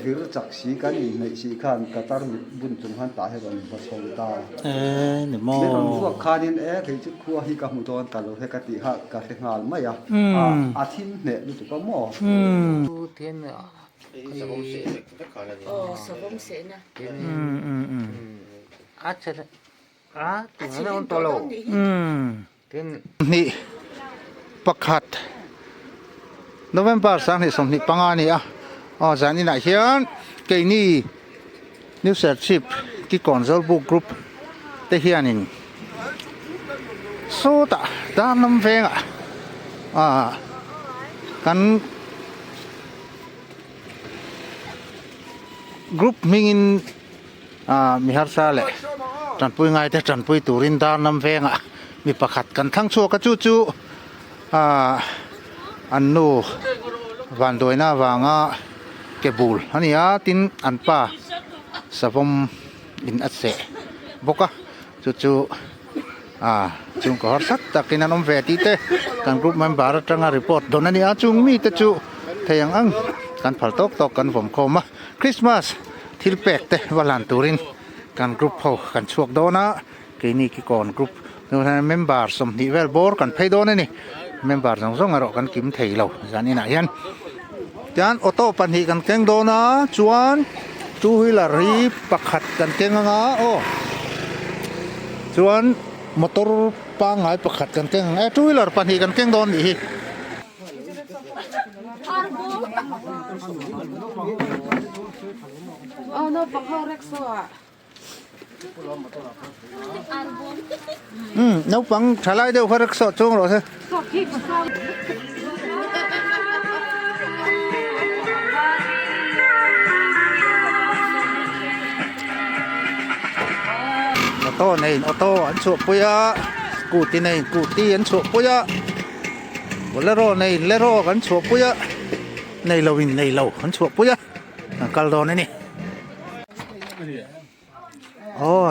vir chak si kan in nei si khan Qatar bun chung han ta he ron ba chong ta ni mo me ron ruak khanin thei chu khuwa hi ka mu ton ta lo he ka ti ha ka he ngal mai a thin ne lu tu ka mo thiên sa bom se ka ka la ni sa bom se na chết tiếng nó on to lâu thiên ni pakhat November sang ni som ni panga ni zan ni na hian ke ni new ship ki console book group te hianin so ta nam venga kan group mingin mi har sa le tran pui ngai te tran pui turin dar nam venga mi pakhat kan thang chu ka chu an nu van doina wanga kebul ania tin an pa savom in ase boka chu chung ko sat takin anom ve ti te kan group member atanga report donani a chung mi te chu theyang ang kan phal tok kan vom khoma Christmas thil pek te walan turin kan group ho kan chuak dona ke ni ki kon group no member som ni vel bor kan phei dona ni member zong aro kan kim thei lo zani na hian jan auto pan hi kan keng dona chuan two wheeler ri pakhat kan keng anga chuan motor pa ngai pakhat kan keng two wheeler pan hi kan keng don ni hi no pakho rekso nấu bằng trả lại đều phải rất sợ chung rồi thế ô tô anh chụp bây giờ cụ tí anh chụp bây giờ lê rô anh chụp bây giờ này lâu anh chụp bây giờ cal đồ này nè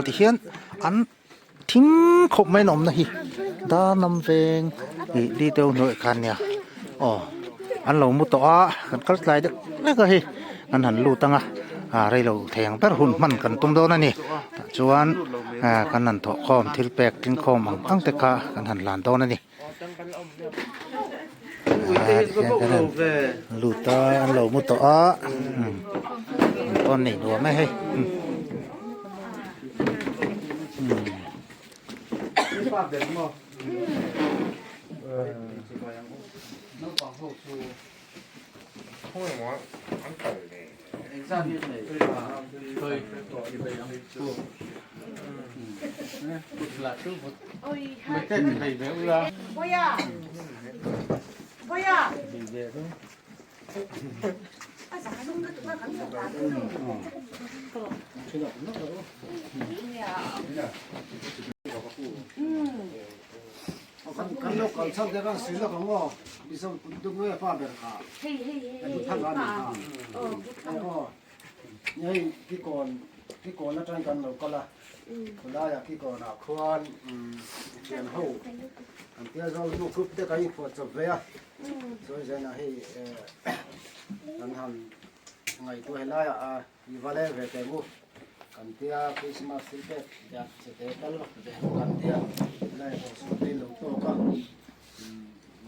thì hiện anh thính không mấy nồng này đã nằm về đi đâu nội khăn nha anh lâu một tòa cần cắt lại được lấy cái anh hẳn lù tăng đây lâu thèn bớt hùn mặn cần tung đâu này chuan cần hẳn thọ khom thil bẹc kinh khom bằng tăng tất cả cần hẳn làn đâu này lù ta anh lâu một tòa con này đùa mấy hay ba ben mo không phải món ăn cẩu này exam ni nei khơi to ni be yang chu la chu ôi me te ni nei be ula boya kan lo kal chal de kan sil lo kan mo bisam du me pa ber kha du thang an ha nhai ki kon na tran kan lo kala kula ya ki kon na khwan chen ho an tia zo du kup de kai pho chop ve ya so je na hi kan han ngai tu hela ya i vale ve te mu kan tia Christmas silpe ya se te tal de kan tia lai so te lo to ka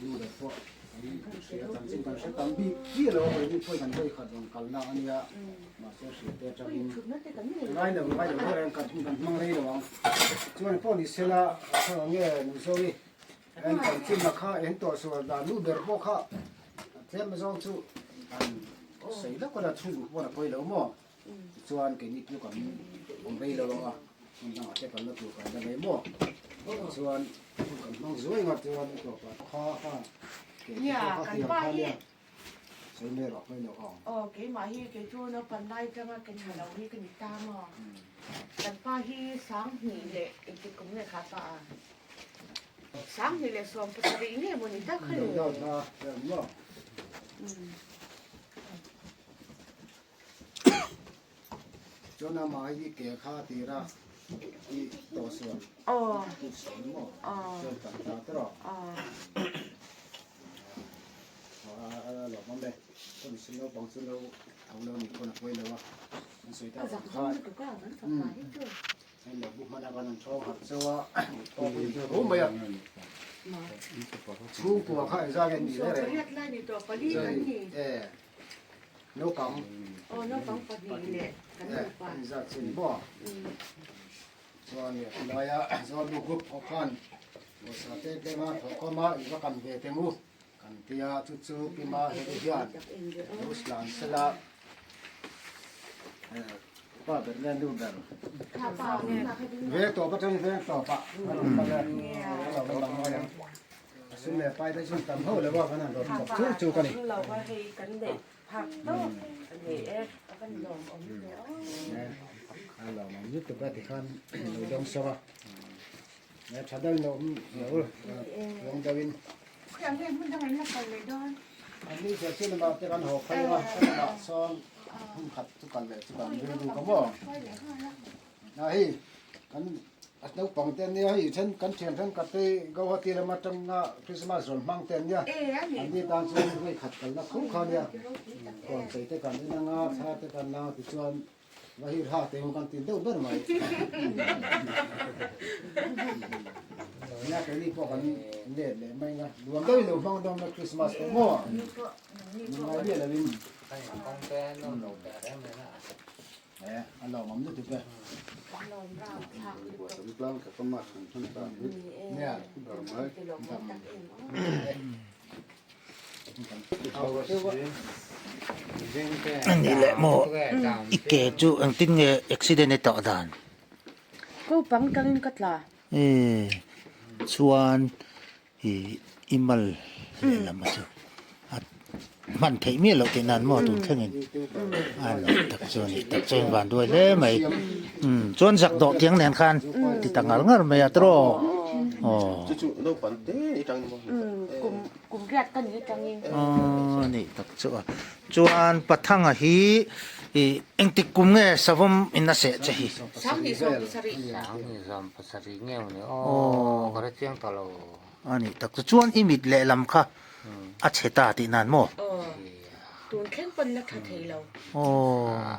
du de pho ni se ya tan sin kan se tam bi lo ni phoi kan phoi khat dong kal na ania ma so se te cha in ngai lo ren kan mang rei lo chuan pho ni sela nge nu so ni en kan chin na kha en to so da nu der bo kha them zo chu sei la ko da chu bo na koi lo mo chuan ke ni tu kan om rei lo nga na te kan la tu kan da le mo chuan kan mang zoi nga chuan to pa kha nhà cái ba hi sei me ro koi lo ha cái mà hi cái chu nó pan lai cho mà cái thằng đầu hi cái ta mà cái ba hi sáng nghỉ lệ cái cũng này khá ta sáng nghỉ lệ xong cái gì này muốn đi ta khơi no no cho na mai hi ke kha ti ra i to suan tu suan mo cho ta ta tro la หลอกมันเลยคนซื้อเราบางซื้อเราเอาเรามีคนคุยเลยว่ามันสวยแต่ จาก ขา ห้อง ด ก็ก็มันสบายที่สุด ให้เราบุกมาแล้วกันชอบหัดเสื้อว่าโอ้โหไม่อะ มา ชูตัวข้าจะกันดี ส่วน เลย เรียกไล่ในตัวปลีกันนี่ นกกัง อ๋อน้องฟังปลีเนี่ยกันดูป่ะ จะสินบ่ส่วนเนี่ยเราส่วนลูกกุ๊กออกกันภาษาเทศได้มาขอเข้ามาอีกว่ากันเวทมูกันเตียชุดๆปีมาเฮียนรุสลานสละป้าเป็นเล่นดูแบบ ข้าวเปล่าเนี่ยมาให้ดู เวทตัวปัจจุบันเวทต่อปะเราเราเราเราสุดเลยไปได้ชุดตำเท่าเลยว่าขนาดเราชูจูกันนี่ เราก็ให้กันเด็กผักโต๊ะอันนี้เอ๊ะกันลมอมเนาะ เรามายึดตัวที่ขันเราดองสบะเนี่ยฉันได้ลมเดี๋ยวลงจะวิน อย่างนี้มันทำไมนักไปเลยด้วย อันนี้เสียชื่อมาจะกันหกใครว่าซ้อมขัดทุกกันเลยทุกกันดูก็บ่นะเฮ้ยกันอันนี้ปองเต็นเนี่ยเฮ้ยฉันกันเชียงฉันกับที่ก็ว่าที่เรามาจังนะคริสต์มาสส่วนมังเต็นเนี่ย เอ๊ะอันนี้ อันนี้ตามส่วนไม่ขัดกันนะคุ้มเขาเนี่ยก่อนใส่แต่กันนี่นะชาแต่กันนะที่ส่วนว่าหิราเต็มกันติดเดิมเดิมไหมเนี่ยแค่นี้พวกกันเนี่ยเลยไม่ไงรวมด้วยเราฟังดองคริสต์มาสก็มั่วมันไม่เรียกอะไรนี่ con té nó nổ cả đấy mới là อันเรามันจะถูกไหม ลมเราผัก Plan que toma junto a เนี่ย normal. จะลงตักเอง เอาเชื่อว่า อันนี้แหละโม cái đào อีเกจูอันติงเงอุบิเหตุในต่อดาน ก็ปังกันก็ตลา ส่วนอิมัลเลยละมาจูมันเทมีเราที่นั่นหมดตุนเท่านั้นอันตักส่วนตักส่วนวันด้วยเลยไหมส่วนสักดอกเทียงแหนคันที่ต่างกันงั้นไม่ตรออ๋อ Cucu, no pante, itang mo. กลุ่มแรกกันนี้จังเอง อ๋อนี่ตักส่วนปัทังอ่ะฮีเอ็งติกุมเงสาวมอินนัสเซจะฮี สามที่สองสรี sáng thì dòm pasari nghèo nữa có rất tiếng tao lâu อันนี้ตักส่วนอิมิดเล่ลำค่ะอัจฉริยะที่นั่นหมด ตูนแค่เป็นนักเทเรา อ๋อ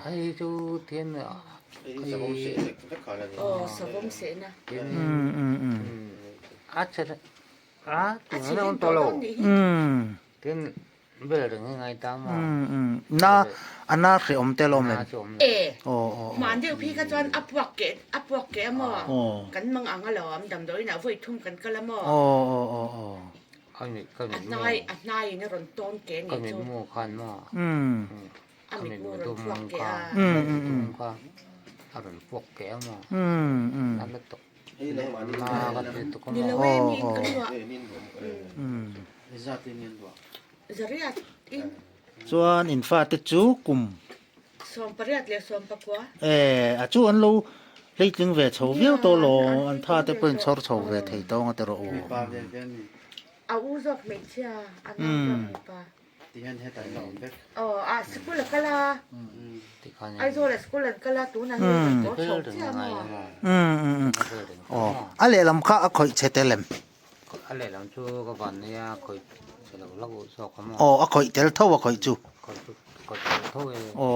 ấy chú thiên nữa Sa bom se, rất khó là สมมเสนะ thiên อืม át chết tiếng nó tao lâu อืม thiên bây giờ đừng ngay ta mà น่าอันน่าเสียอมเตลอมเลย na chôm เอ โอ้ มันเดียวพี่ก็จอนอัพวอกเกตมอ โอ้ กันมังอังอลอมดำโดยนะไว้ทุ่มกันก็ละมอ โอ้โอ้โอ้ anh ấy cái อัด mình นายอัดนายเนี่ยรอนต้นเกนี่ cái จู mình mua khăn mà อืม อัน cái นี้ mình กู mua รอน tôm พวกเก khoa อืม tôm khoa à rồi phuộc kẻ mà อืม ăn nó tục Hey, lang man. mà cái gì tục นี่ cũng ละ mà เวนี่กันว่า Eh, nin mo. อืม Exactly nin mo. จะเรียกอิน ส่วนอินฟาติจูกุม สมปริยัติเลยสมปะกัว อาจูอันลูเลยจึงเวชเวียวตัวโลอันท่าจะเป็นชอร์ชเวทให้ต้องแต่ละโอ Pa ven ven. เอาอุจอกเมเชียอันนั้นปะ Ti han heta no vet. สกุลกะลา thì coi ไอโซเลสกุลกะลาตูนั่นก็ cái ชม đừng เชียม ngay อ mà อืม cái đừng อ๋ออะไรลำค่าคอยเชตเลม anh lại làm cho cái phần này coi sẽ là lắc của sao không mà อ๋อคอยเตลเท่าว่าคอยจู coi coi thôi อ๋อ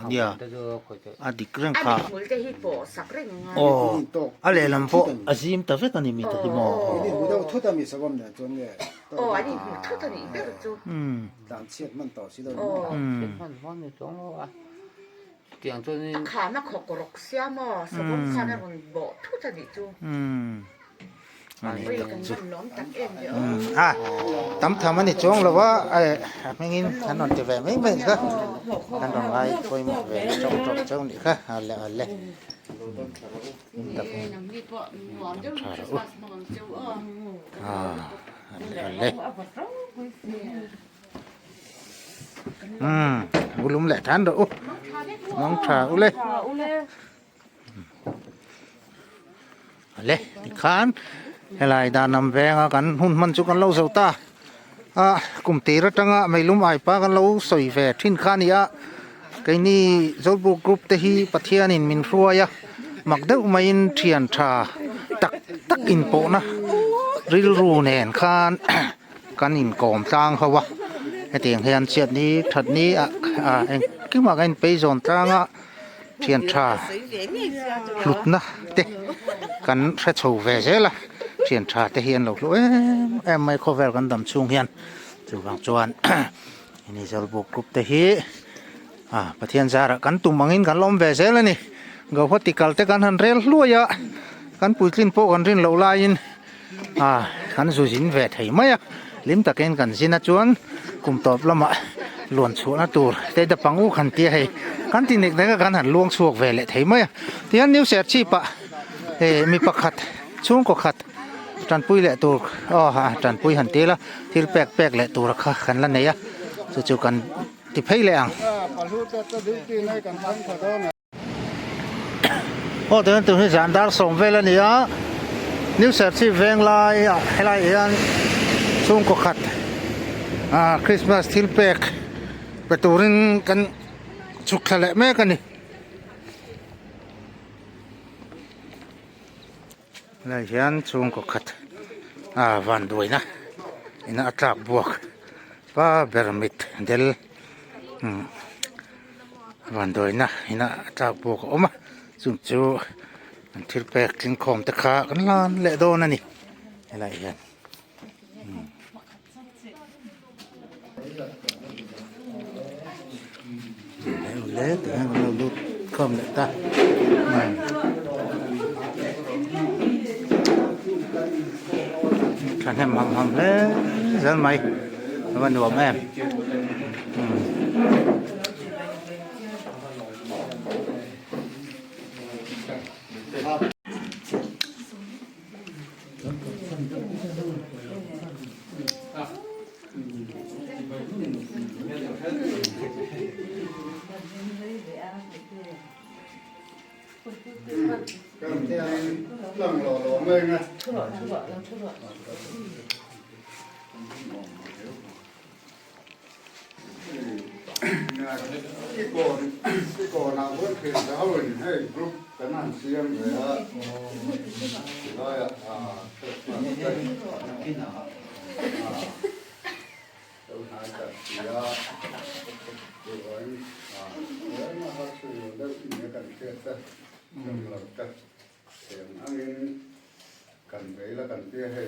เนี่ย tới giờ coi chơi อดีตเรื่อง อัน ค่า นี้มือจะฮิตโปสักเร่งงาน อ๋ออะไรลำพออาซิมตาเวตันนี่มีตาที่มอ นี่รู้ว่าทุกท่านมีสมบัติจนเนี่ย อันนี้มือทุกท่านนี่เด็กจู อืม ตามเชียดมันต่อสิเรา cái phần phần này chúng nó tiếng cho nên ขามาขอกรกเสียมอสมมติขนาดมันบ่ทุกท่านนี่จู อืมอันนี้ เฮ้ยกันมันล้อมตักเองเดียว ตำทำมันนี่จ้องแล้วว่าไอ้ไม่งินขันนอนจะแหวไม่ก็ขันนอนไว้คอยมาแหวจ้องนี่ค่ะอะไร น้ำนี่ปะหวานเจ้าจะสมองเจ้าอะไรบุลุมแหละท่านดูน้องชาอุเลยอะไรนี่ขันอะไรดานำแวงกันหุ่นมันจุกันเล่าเสาตากลุ่มตีรัตงะไม่ลุ่มไอ้ป้ากันเล่าสวยแฝดทิ้นข้านี่ไอ้นี่โซลบุกรุ๊ปเตฮีปัทยานินมินฟัวยมักเดอุมาอินเทียนชาตักอินโปนะริลรูเนนคานกันอินกอมสร้างเขาวะ ไอ้เตียงเฮียนเชียดนี้ถัดนี้เองคือมากันไปจนตรางเทียนชาหลุดนะเตกันแค่โชว์เวเจละเทียนชาเตเฮียนหลอกเลยไม่ข้อเวกันดำช่วงเฮียนจูบางจวนนี่จะบุกกรุบเตฮีประเทศจาระกันตุ่มมังอินกันล้อมเวเจละนี่ก็พอติกัลเตกันหันเรลลัวยะกันปุยลินโปกันรินเหลาลายินกันสุจินเวทให้ไหมลิมตะเกนกันสินะจวนกุมตอบละมาล้วนชัวนะตูแต่เดปังอูขันเตียให้กันที่นึกได้ก็กันหันลวงชัวเวลให้ไหมที่อันนิวเสียชีปะมีประคัดช่วงก็ขัดจันปุยแหละตัวจันปุยหันเตียละที่แปลกแหละตัวราคาขันละเนี่ยจู่ๆกันติดให้เลยโอ้เดินตัวนี้จานดาร์ส่งเวลาเนี่ยนิวเสียชีเวงลายให้ลายอันช่วงก็ขัดคริสต์มาสทิลเปกไปตัวนึงกันชุกทะเลแม่กันนี่แล้วยันช่วงก็ขัดวันด้วยนะอินาตากบวกป้าเบอร์มิดเดลวันด้วยนะอินาตากบวกออกมาจุ่มจูทิลเปกทิ้งคอมตะขากันล้านเละโดนนั่นนี่อะไรยันเลยแต่เราลุดคอมเลยตาฉันให้มัมเลยฉันไม่วันหนุ่มแม่ที่ก่อนเราเพิ่งเห็นแล้วให้กรุ๊ปกันนั่งเสียงเลยฮะแล้วเราหายจากเสียตัวไว้แล้วมาพักช่วยได้ที่นี่กันเชื่อซะเราจะเสียงอันนี้กันไปแล้วกันเพื่อให้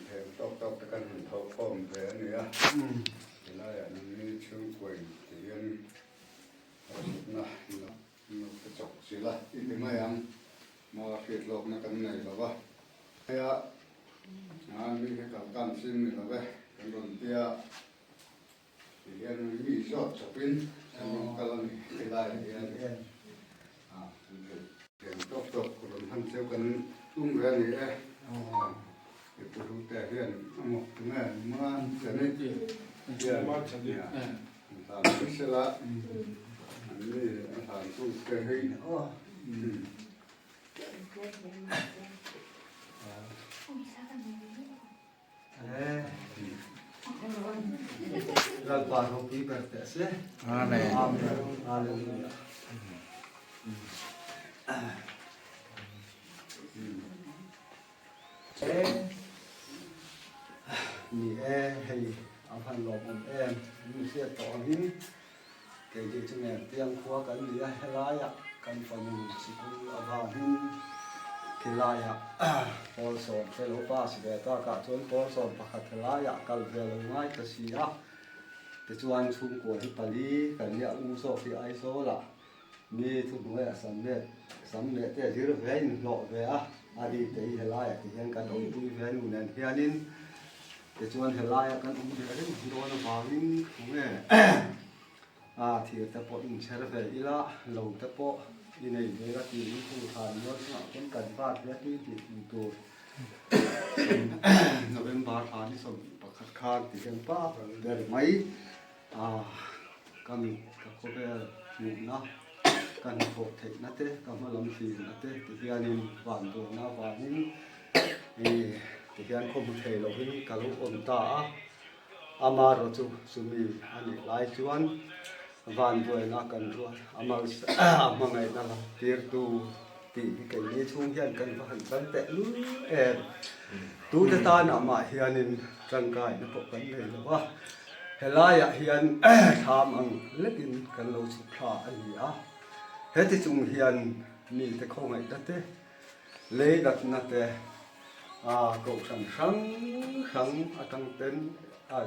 แถมตอกกันเขาพร้อมแผลเนี่ยแล้วอย่างนี้ชื่อกวยเรียนนะกระจกสิละอีกไม่ยังมาเกิดโลกนักกันไหนหรอวะเฮียมีแค่กับการซิมนี่หรอเว้ยกันโดนเตี้ยเรียนมีชอบสปินกันแล้วนี่ได้เรียนเรียนตกคนทันเซลกันตุ้งเรียนนี่เดี๋ยวรู้แต่เรียนหมดแม่มาจะไม่จีเรียนมาจะเนี่ยตามที่เสละอันนี้ทางตู้เกยเราปาร์ตี้กันแต่เสียอาเมนฮาเลลูยามีให้เอาพันหลบมีเสียต่อหินเก่งจริงๆเตียงครัวกันเหลือให้ลายกันฟังสิคุณเอาผ้าหินที่ลายพอสอนเฟลป้าสิเบต้ากาชวนพอสอนปักทลายกัลเวลง่ายกษีแต่ชวนชุมกัวที่ปารีกันเนี่ยอูโซที่ไอโซล่ะมีทุกเมื่อสำเร็จแต่ที่เราเห็นหล่อเวะอดีตที่เฮลายที่เห็นกันอุ้ยเห็นอุนันเฮียนินแต่ชวนเฮลายกันอุ้ยเห็นโดนบาวินเมื่อที่ตะปออินเชอร์เฟอีละลงตะปออินในเวลาที่ผู้ทานยอดเป็นกันฟาดเวทีที่ตัวเราเป็นบาร์ทานที่สมประคัดคานที่เป็นป้าเดินไหมกันกับคนเป็นหมู่นะกันโผล่เทคนัดเตะกันมาลำฟีนัดเตะที่เฮียนินหวานตัวหน้าหวานนี้ที่เฮียนคมเทลหินกันลุกอมตาอามาโรจูสุมีอันนี้หลายจวนวันด้วยนักกันด้วยอามาไงนั่นละเตียตูตีกันนี้ช่วงเฮียนกันพันกันแต่ลุ้นตูจะตานอามาเฮียนินร่างกายนับกันเลยหรือว่า helaya hian tham ang lekin kan lo chi thla ani a heti chung hian ni te khongai ta te le dat na te ko sang atang ten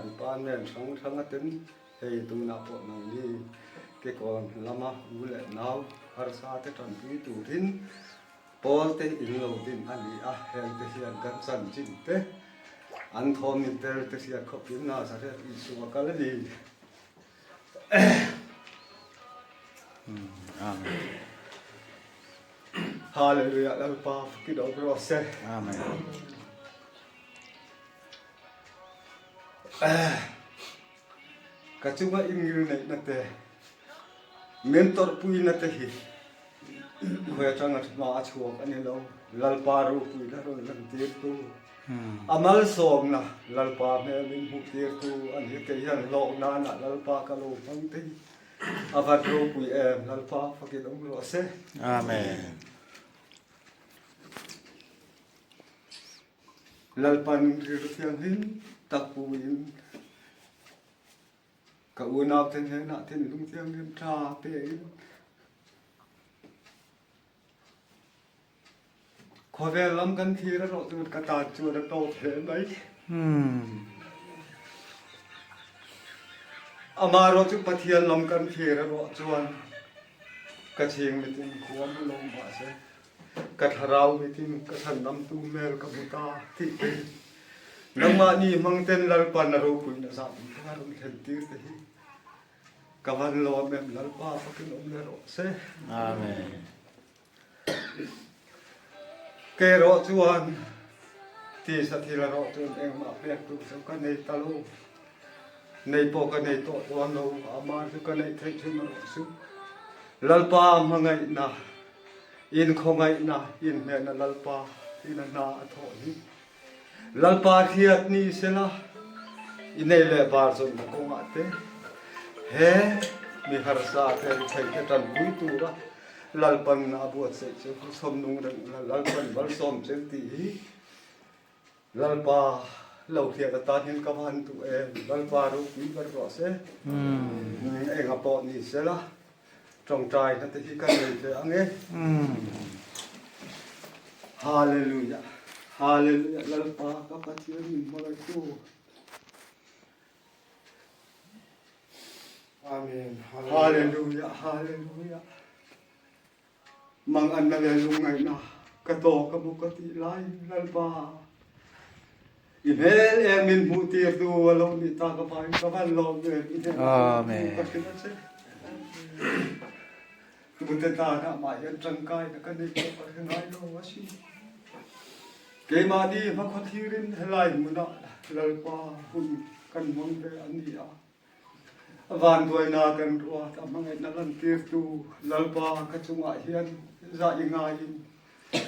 di pan nen sang aten hei tu na po nang ni ke kon lama ule naw har sa te tan pi tu rin pol te in lo din ani a hel te hian kan san chin te an thom ni tel te sia khopin na sa re i su ka le ni Amen. hallelujah la pa ki do ro se Amen. ka chunga ingil nei na te mentor pui na te hi khoya changa ma chuak ani lo lalpa ru pui na ro lan tir tu amal som na lalpa me min hu tir tu ani ke yan lo na na lalpa ka lo pang te avat ru pui em lalpa fakit ong lo se Amen. lalpan ri thiang hin tak puin ka unau ten he na ten lung thiang rim tha peขอเวลล้ำกันทีแล้วเราจะกระตาจวดโตเถอะไหมอามาเราจะปะเทียนล้ำกันทีแล้วเราจวนกระเชียงไม่ถึงขวมลงมาเสกระทาราวไม่ถึงกระทันน้ำตุ้มเมลกับบุตาที่เป็นนังมานี่มังเต้นลปันนรูปุยนะสามพระองค์เห็นตีร์ที่กวันรอแม่ลป้าพักนมเลโรเส Amen. เกโรจวนที่สถิละโรจวนเองมาเปียกตุสกันในตะลุในโปกันในโตตัวโนอามาสุกันในเทชุนสุลัลปามังไงนะอินคงไงนะอินเมนลัลปาอินนาอโทนิลัลปาเทียดนี่เสละอินในเลบาร์ซนกงอาเตเฮมีฮาร์ซาเตใช้ตันบุยตูระlalpan na buat se chu som nung rang lalpan bal som chen ti lalpa lo thia ta hin ka van tu e lalpa ru pi bar ro se e nga po ni se la trong trai na te hi ka le te ange hallelujah hallelujah lalpa ka pa chi ni ma ga tu Amen. hallelujah hallelujah mang an na le lung ngai na ka to ka bu ka ti lai lal pa i hel em min mu ti tu lo ni ta ka pai ka van lo ne Amen. ka ti na se ku te ta na ma yan chang kai na ka ni ka pa ngai lo wa si ke ma di ma kho thi rin helai mu na lal pa hun kan mong be an ni a van đuôi na cần đua ta mang ngày na lần tiếp tu lalpa ka chunga hian za ingai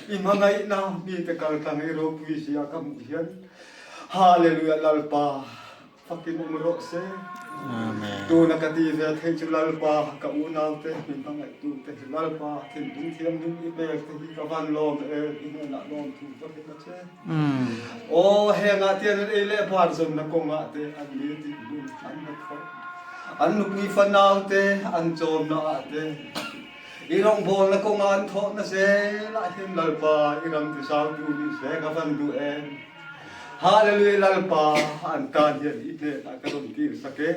ima ngai na mi te kal tang ero pui sia kam hian hallelujah lalpa fakin umro se Amen. tu na ka ti ve thei chu lalpa ka u naw te mi mang ngai tu te lalpa thin dum thiam dum i be te hi ka van lom e ina na lom tu to te ka che o he nga tian e le par zon na ko nga te an mi ti dum an na ko an nukui fanau te an chom na te irong bol na ko ngan tho na se la hin lalpa irang ti sau tu ni se ka fan tu en hallelujah lalpa an tan hian i te ta ka rom ti sake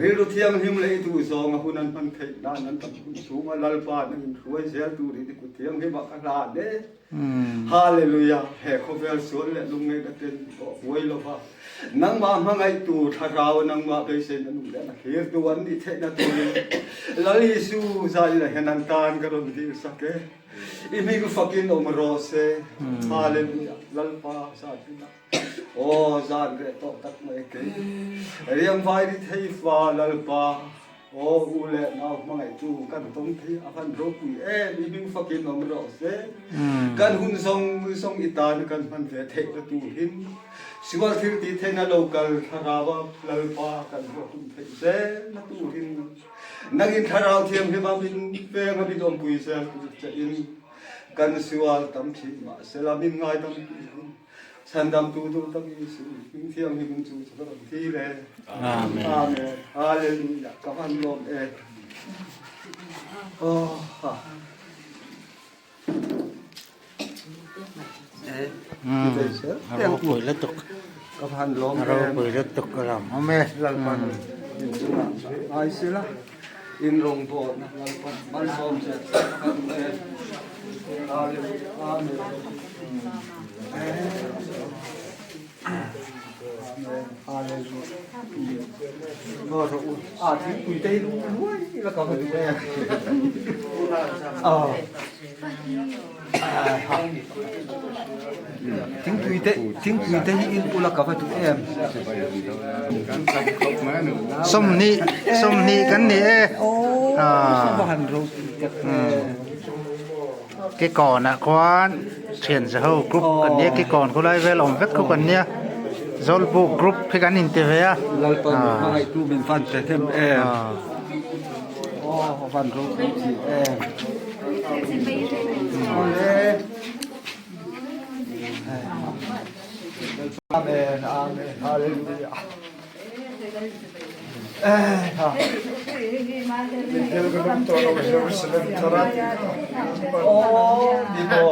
ri lu thiam him le tu so nga hunan pan thei na nan tam su ma lalpa nan ruai se tu ri ti ku thiam he ba ka la de hallelujah he ko vel so le lung ngai da ten ko wei lo fa nang ma mangai tu tharau nang ma pe se nan le na her tu an ni the na tu lali su za la henan tan ka rom ti sake i mi ku fakin om ro se hallelujah lalpa sa ti na o zan re to tak mai ke riam vai ri thei fa lalpa o ule na mangai tu kan tom thi a fan ro pu e mi mi fakin om ro se kan hun song itan kan man ve the tu hin siwal thir ti the na local tharawa lalpa kan ro tum the se na tu hin nagin tharau thiam he ba min ve ma bi dom pui se che in kan siwal tam thi ma se la min ngai tam ฉันดำตูตูตะกี้สิพิงเทียมที่มึงจูสำหรับที่เลย อาเมน อาเมนฮาเลลูยากับพันลมโอ้ฮะ เราป่วยแล้วตก กับพันลม เราป่วยแล้วตกเราอาเมน ลันปันอินสุนันไอซิละอินรงโบนะลันปันมันสมเสร็จกันเองฮาเลลูยาอาเมนฮาเลลูยาก็ถูกที่คุยได้รู้ด้วยแล้วก็ไม่ได้ทิ้งคุยได้อินปุระกับตัวเอง ส้มนี่กันนี่บ้านเรา cái cỏ nè quan chuyển ra hậu group cần nhé cái còn có lại về lòng vết không cần nhé rồi bộ group cái gắn in tv á เราเปิดมาให้ดูเป็นฟันแต่เต็มแอร์โอ้ฟันเราเป็นสีแอร์โอ้เลยอาเมนอาเมนฮาเลลูยาโอ้ดีบอ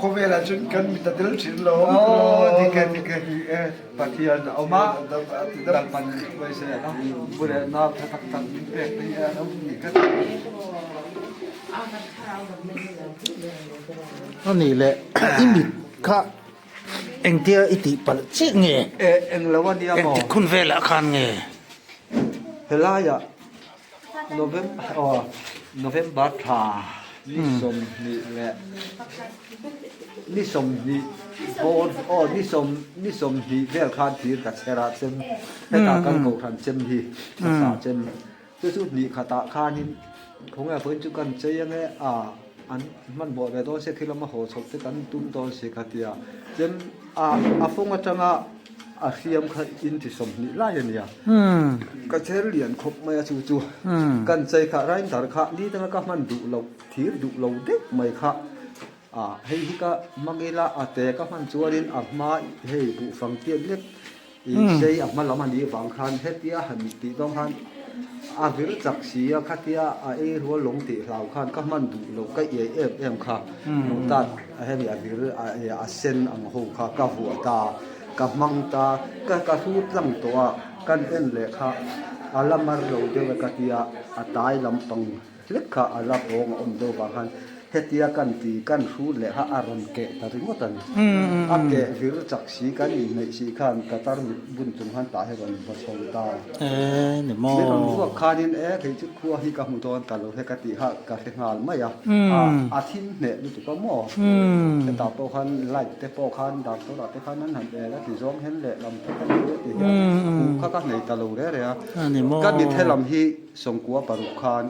Come la kan mita del chilo dike patian oma dal pan vai se na bure na tak tak be ya no ni ka nó nỉ lệ im bịt cả anh tia ít tí bật chết nghề en la wa dia anh mo thì kun về là khan nghề hela ya November tha ni som ni le ni som ni bon ni som hi vel khan thi ka chera chem ta kan ko khan chem hi sa chem chu ni khata khanin khong a phun chu kan cheyang e an man bo ve do se khilama ho chok te kan tum to se khatia chem a phong atanga a khiam kha in ti som ni la ya nia ka cher lian khop mai chu chu kan chei kha rain dar kha ni tanga ka man du lo thir du lo de mai kha hei hi ka mangela ate ka man chuarin ma hei bu fang tian lek i sei ma lama ni wang khan hetia han ti dong han vir chak sia khatia e ro long ti hlau khan ka man du lo ka em kha no ta hei vir a sen ang ho kha ka hu ta ka mang ta ka hu tlang to kan en le kha alamar lo de ka tia atai lam pang lek kha ala bong om do ba khan hetia kan ti kan hu le ha aron ke ta ringo tan ke vir chak si kan ni nei si khan ka tar bun chung han ta he ban ba chong ta nè mò ne kan ru khanin ke chu khuwa hi ka mu ton ta lo he ka ti ha ka he ngal ma ya a thin ne lu tu ka mo te ta po khan lai te po khan da to da te khan nan han de la ti zong hen le lam ta kan ti ka ka nei ta lo re re nè mò ka mi the lam hi song kwa paru khan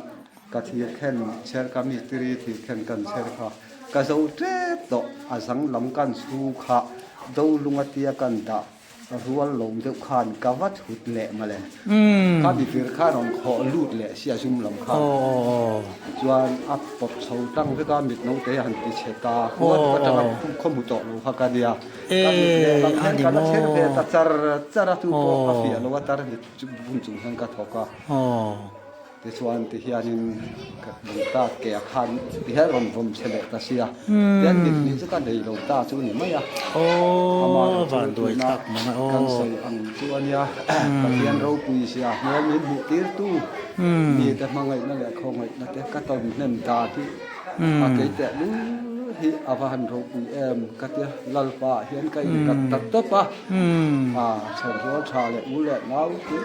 ka thi khen cher ka mi tri thi khen kan cher kha ka zo tre to azang lam kan su kha do lunga tia kan da rual lom de khan ka wat hut le male ka mi fir khan on kho lut le sia sum lam kha chuan ap pop chho tang ve ka mit no te han ti cheta ko ka ta khom mu to lo kha ka dia ka mi le ka la cher ve ta char tu ko ka fi lo wa tar ni chu bun chung han ka thoka te chuan ti hianin ka ta ke khan ti ha rom vom sele ta sia ten ni chu ka nei lo ta chu ni mai van đuổi thắc mà kan sei ang chuan ya ka hian ro pui sia me mi mi tir tu mi ta mangai na le khongai na te ka ton nen ta ti a ke te lu hi avan ro pui em ka te lalpa hian kai ka tat to pa chon ro tha le u le nau ti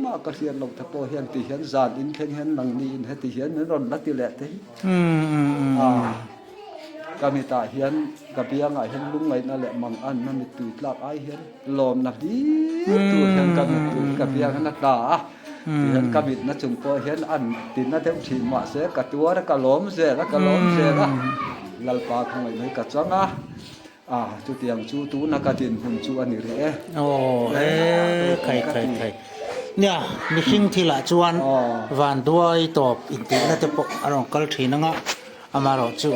ma ka hian lo ta po hian ti hian zan in khen hian nang ni in he ti hian ron la ti le te kami ta hian ka bianga hian lung ngai na le mang an na mi tu tlak ai hian lom na hi tu hian ka mi tu ka bianga na ta hian ka mit na chung po hian an tin na them thi ma se ka tua ra ka lom se ra ka lom se ra lalpa khang ngai ka changa chu tiang chu tu na ka tin hun chu ani re khai เนี่ยมีหิงที่ละจวน อ๋อ วันด้วยตบอินติน่าจะปกอารมณ์กัลทีนังอ่ะอามาเราจู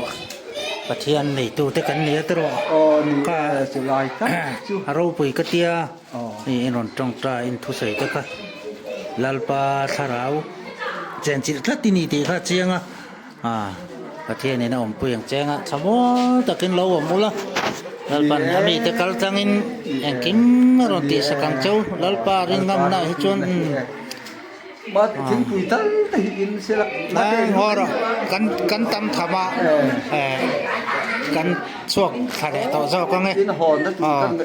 ปะเทียนในตู้แต่กันเนี่ยตรอ อ๋อนี่สุไลตั้งจู ฮารุปุยกะเตีย อ๋อ นี่นนตรงตราอินทุใส่ตะกันลลปาทาราวเจนจิตทัดตินีตีข้าเจียงอ่ะประเทศนี้นะผมปุยอย่างเจียงสมมติตะกินเราหมดละลลปันมีแต่กัลจังอินเอ็งกินรอนตีสกังเจ้าลลปาริงงามนะฮิจวน มาถึงคุยตั้งแต่อินเสร็จ นะฮอรกันตำธรรมะกันช่วงทะเลต่อเจ้าก็ไง อินหอนนั่น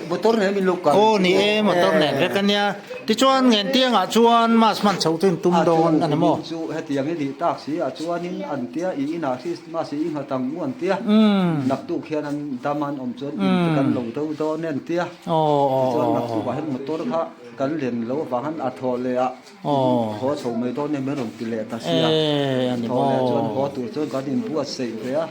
บุตรเนี่ยมีลูกกัน โอ้นี่มาต้นเนี่ยเรียกกันเนี่ยที่ชวนเงินเตียงชวนมาสมันเฉาถึงตุ้มโดนอันนี้มั้ง จูเฮตียงนี่ดีตากสีชวนนี่อันเตียอีน่าที่มาสีอินหาตังม้วนเตียนักตู้เขียนตามันอมจนกันลงเต้าโตเน้นเตีย โอ้โอ้ จนนักตู้ว่าเห็นมุตรค่ะกันเรียนแล้วฟังหันอัทอเลยอ่ะ โอ้ ขอชมไม่ต้นเนี่ยไม่ลงติเลตา เอ เสีย อันนี้ ทอ มั้ เลยจน ง ขอตัวจนก็ดินบัวเสียเลยอ่ะ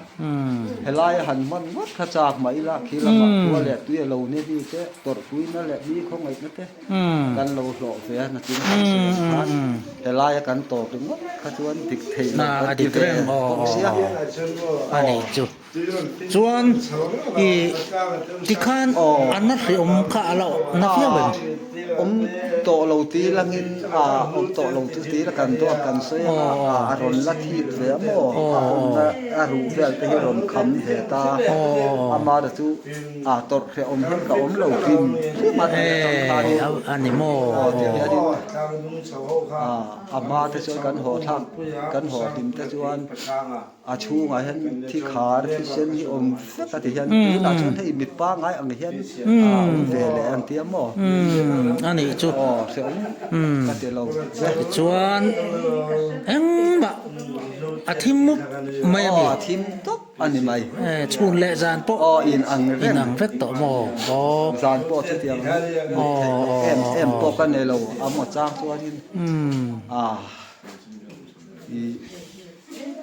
ม เฮลายหันมันวัดขจากไหมล่ะขี้ละมาตัวแหละตัวเราเนี่ยดีเต้ตัวคุยนั่นแหละดีของไอ้นั่นเต้ กันเราหล่อเสียนะจริงแต่ลายกันโตถึงว่าขจวนติดเท น่าอดีตเรื่องเสีย อันนี้จูชวนอีที่ขันอันนั้นคืออมข้าเรานักเที่ยวเป็น อมโตเราตีละงินอมโตเราตีละกันตัวกันเสียอารมณ์ละทีเสียโมอารมณ์เสียที่รมคำเถตาอามาดจูตดเสียอมเห็นกับอมเรากินมาเถตา อันนี้มั้ง อามาแต่ชวนกันหอทักกันหอดิมแต่ชวนชูไงเห็นที่ขาที่เส้นที่อมก็ที่เห็นคือหลังชวนให้มิดป้าไงอันนี้เห็นเวลอันเตี้ยมอ อันนี้จู เสียงก็ที่เรา ชวนเอ็งบะอาทิมุกไม่มี ทีมต๊อกอันนี้ไหม ชูนและจานโป อินอังเร อิ น นังเฟกต่อมอ จานโปเสียงเอ็มโปกันในเราเอาหมดจ้างตัวนี้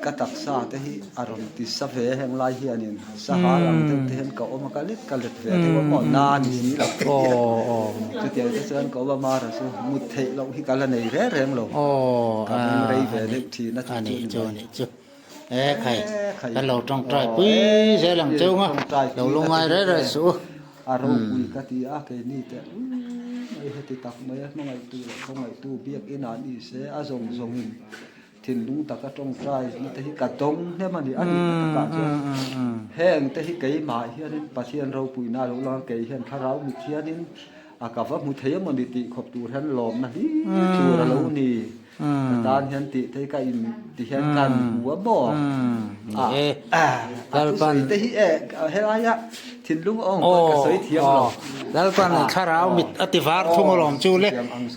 กตักซาเตหิอารมณ์ติสเวแห่งลายเฮียนินสหาลังเตหินก็อมกาลิกาลิเวที่ว่าหมอนานนี่หลักจุดเดียวจะเชิญก็ว่ามาระสูมุดเทเราที่กาลในแร่งเราการไรเวเล็กทีนั่น อันนี้จูนี่จูใครกันเราต้องใจปุ้ยเสียหลังเจ้ามาเราลงไงได้เลยสู อารมณ์คุยกันที่อาเกนี่แต่ไอ้เหตุตักไม่น้องไอ้ตู้เบียกอินานอีเสอาทรงหินถิ่นลุงตะกะตรงใจนี่แต่ที่กะตรงเนี่ยมันดีอันนี้ตะกะจ้ะแห้งแต่ที่เกยหมายเฮียนี่ปัจเจียนเราปุยนาเราลองเกยเฮียนพระเรามีเทียนินอากาศว่ามุเทียมันดีติขบตูท่านหลอมนะชัวเรานี่ตานเฮียนติที่กะอินติเฮียนกันหัวบ่แล้วปันแต่ที่เฮลายะถิ่นลุงองค์ก็สวยเทียมหรอ แล้วปันข้าเรามิดอติฟาร์ทุ่งหลอมจูเลย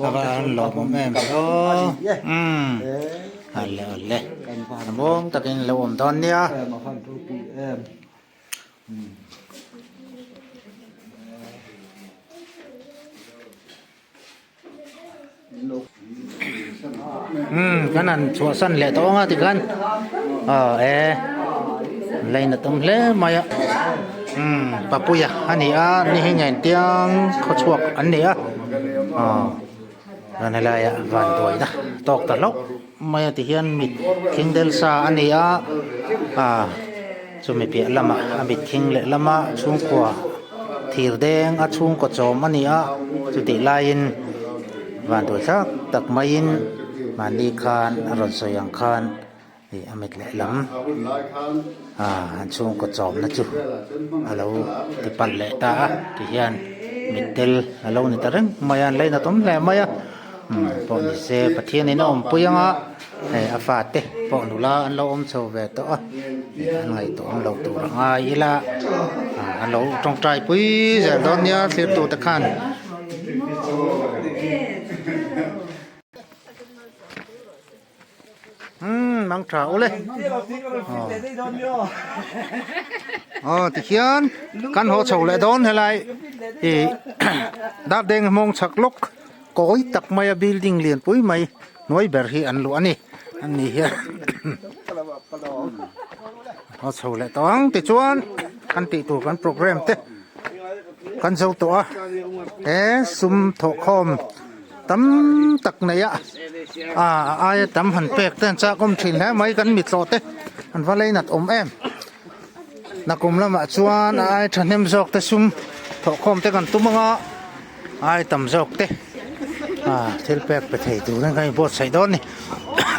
อะไรหลอมแม่อะไรน้ำบงตะกินหลอมตอนเนี้ย มาฟังทุกปีกันนั่นชัวสั้นแหละตัวงาติกันเลยนะต้องเล่มาอ่ะปะปุยอันนี้นี่ให้เงินเตียงเขาชวกอันนี้นั่นอะไรวันตัวนะตอกตลกมาที่เฮียนมิดคิงเดลซาอันนี้จุ่มเปียละมามิดคิงเละละมาช่วงกว่าทีร์แดงช่วงกจอมอันนี้จุดติลายินวันตัวสักตักมายินมันดีคานอรอนสยังคานนี่อเมริกาลำช่วงกจอมนะจุเราที่ปันเละตาที่เฮียนมิดเดลเรานี่ตาเร่งมายันเลยนะต้มแหลมมายันพอนี่เสปะเทียนนี่น้องปุยังอาฟาเตพอนุลาอันเราอมโซเวตอันไงตัวอันเราตัวง่ายละอันเราต้องใจปุยจะตอนนี้เสียตัวตะขันมังทราเลยติเขียนกันหัวโฉเลยโดนอะไรดับแดงมองฉักลกก้อยตักมาบิลดิ้งเลียนปุ้ยไม่น้อยเบอร์ฮีอันล้วนนี่เฮียหัวโฉเลยต้องติดชวนกันติดตัวกันโปรแกรมเตะกันเจ้าตัวซุ่มถกคอม tam tak nei ai tam han pek ten cha kom thin he mai kan mi tlo te an va lei nat om em na kum lama chuan ai thanem jok te sum tho khom te kan tumanga ai tam jok te thil pek pe thei tu nang kai bot sai don ni